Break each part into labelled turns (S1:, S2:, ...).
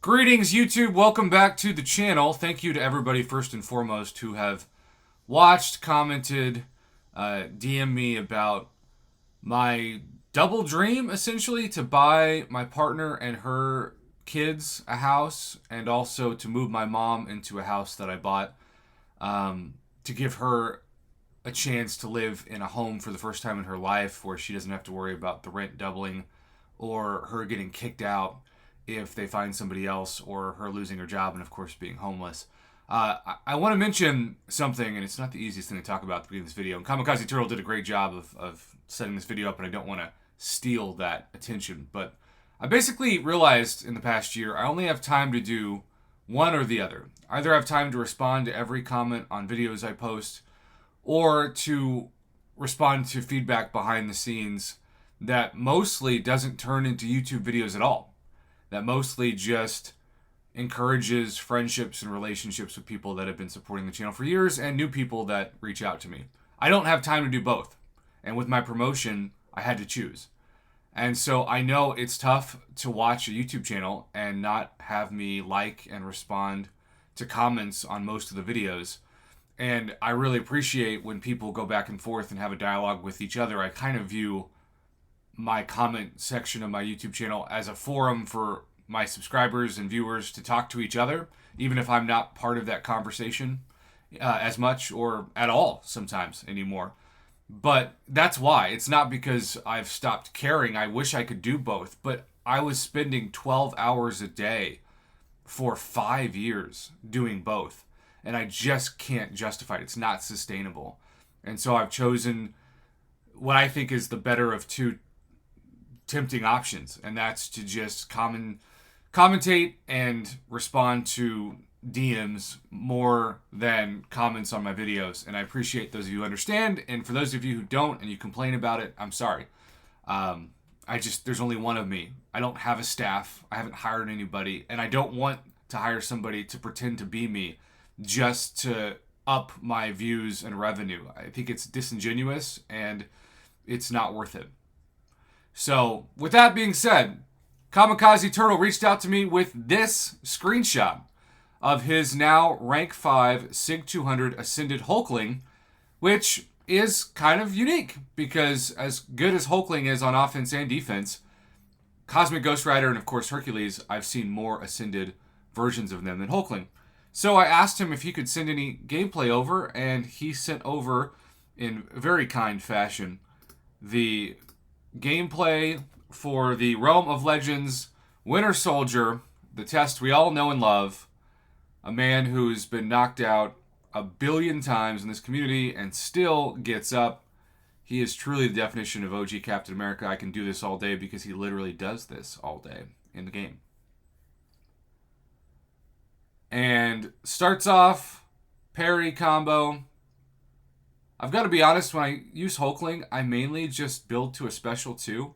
S1: Greetings, YouTube. Welcome back to the channel. Thank you to everybody, first and foremost, who have watched, commented, DM me about my double dream, essentially, to buy my partner and her kids a house, and also to move my mom into a house that I bought, to give her a chance to live in a home for the first time in her life where she doesn't have to worry about the rent doubling or her getting kicked out if they find somebody else, or her losing her job and, of course, being homeless. I want to mention something, and it's not the easiest thing to talk about at the beginning of this video. And Kamikaze Turtle did a great job of setting this video up, and I don't want to steal that attention. But I basically realized in the past year I only have time to do one or the other. Either I have time to respond to every comment on videos I post, or to respond to feedback behind the scenes that mostly doesn't turn into YouTube videos at all. That mostly just encourages friendships and relationships with people that have been supporting the channel for years and new people that reach out to me. I don't have time to do both. And with my promotion, I had to choose. And so I know it's tough to watch a YouTube channel and not have me like and respond to comments on most of the videos. And I really appreciate when people go back and forth and have a dialogue with each other. I kind of view my comment section of my YouTube channel as a forum for my subscribers and viewers to talk to each other, even if I'm not part of that conversation as much or at all sometimes anymore. But that's why. It's not because I've stopped caring. I wish I could do both, but I was spending 12 hours a day for 5 years doing both, and I just can't justify it. It's not sustainable. And so I've chosen what I think is the better of two tempting options, and that's to just commentate and respond to DMs more than comments on my videos. And I appreciate those of you who understand, and for those of you who don't and you complain about it, I'm sorry. There's only one of me. I don't have a staff. I haven't hired anybody, and I don't want to hire somebody to pretend to be me just to up my views and revenue. I think it's disingenuous and it's not worth it. So, with that being said, Kamikaze Turtle reached out to me with this screenshot of his now rank 5 Sig 200 Ascended Hulkling, which is kind of unique because as good as Hulkling is on offense and defense, Cosmic Ghost Rider and of course Hercules, I've seen more Ascended versions of them than Hulkling. So I asked him if he could send any gameplay over, and he sent over, in very kind fashion, the gameplay for the Realm of Legends Winter Soldier, the test we all know and love, a man who's been knocked out a billion times in this community and still gets up. He is truly the definition of OG Captain America. I can do this all day because he literally does this all day in the game. And starts off parry combo. I've got to be honest, when I use Hulkling, I mainly just build to a special 2.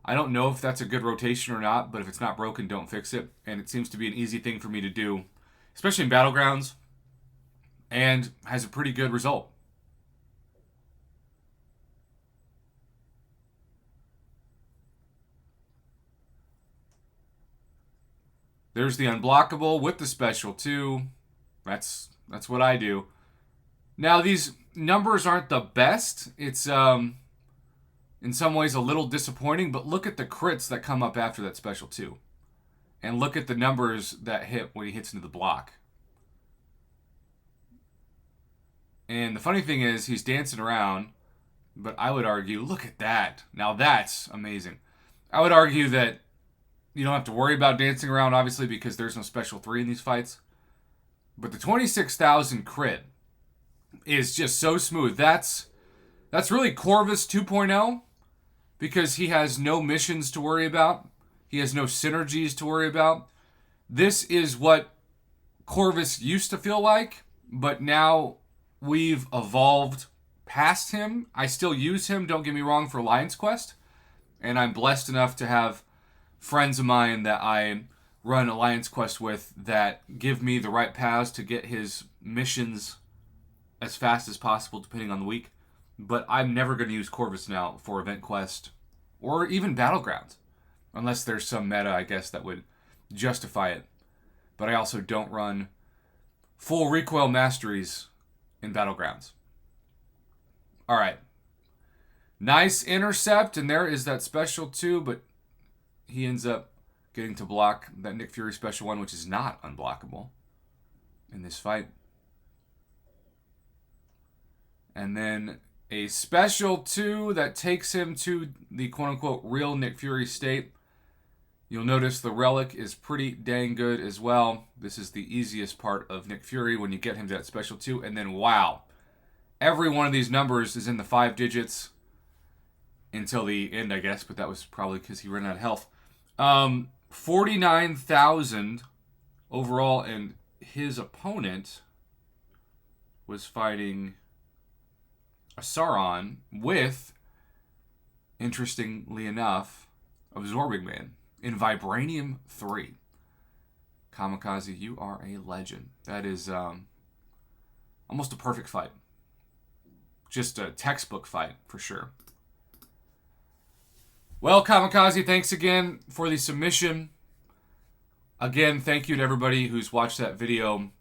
S1: I don't know if that's a good rotation or not, but if it's not broken, don't fix it. And it seems to be an easy thing for me to do, especially in Battlegrounds, and has a pretty good result. There's the unblockable with the special 2. That's what I do. Now, these numbers aren't the best. It's in some ways a little disappointing, but look at the crits that come up after that special 2. And look at the numbers that hit when he hits into the block. And the funny thing is, he's dancing around, but I would argue, look at that. Now that's amazing. I would argue that you don't have to worry about dancing around, obviously, because there's no special 3 in these fights. But the 26,000 crit is just so smooth. That's really Corvus 2.0, because he has no missions to worry about. He has no synergies to worry about. This is what Corvus used to feel like, but now we've evolved past him. I still use him, don't get me wrong, for Alliance Quest, and I'm blessed enough to have friends of mine that I run Alliance Quest with that give me the right paths to get his missions as fast as possible, depending on the week. But I'm never going to use Corvus now for Event Quest or even Battlegrounds, unless there's some meta, I guess, that would justify it. but I also don't run full recoil masteries in Battlegrounds. All right. Nice intercept, and there is that special 2, but he ends up getting to block that Nick Fury special 1, which is not unblockable in this fight. And then a special 2 that takes him to the quote-unquote real Nick Fury state. You'll notice the relic is pretty dang good as well. This is the easiest part of Nick Fury when you get him to that special 2. And then, wow, every one of these numbers is in the 5 digits until the end, I guess. But that was probably because he ran out of health. 49,000 overall, and his opponent was fighting a Sauron with, interestingly enough, Absorbing Man in Vibranium 3. Kamikaze, you are a legend. That is almost a perfect fight. Just a textbook fight, for sure. Well, Kamikaze, thanks again for the submission. Again, thank you to everybody who's watched that video.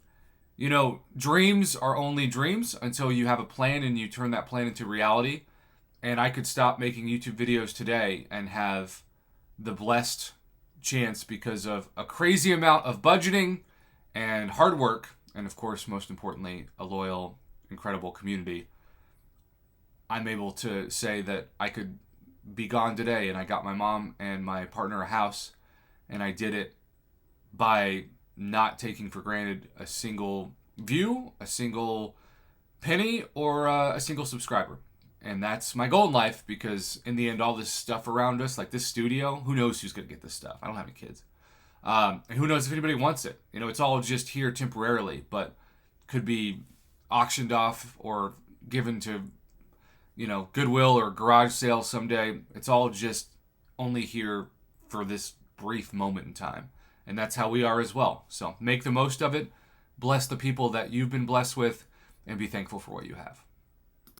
S1: You know, dreams are only dreams until you have a plan and you turn that plan into reality. And I could stop making YouTube videos today and have the blessed chance, because of a crazy amount of budgeting and hard work, and of course, most importantly, a loyal, incredible community, I'm able to say that I could be gone today, and I got my mom and my partner a house, and I did it by not taking for granted a single view, a single penny, or a single subscriber. And that's my goal in life, because in the end, all this stuff around us, like this studio, who knows who's going to get this stuff? I don't have any kids. And who knows if anybody wants it? You know, it's all just here temporarily, but could be auctioned off or given to, you know, Goodwill or garage sale someday. It's all just only here for this brief moment in time. And that's how we are as well. So make the most of it. Bless the people that you've been blessed with, and be thankful for what you have.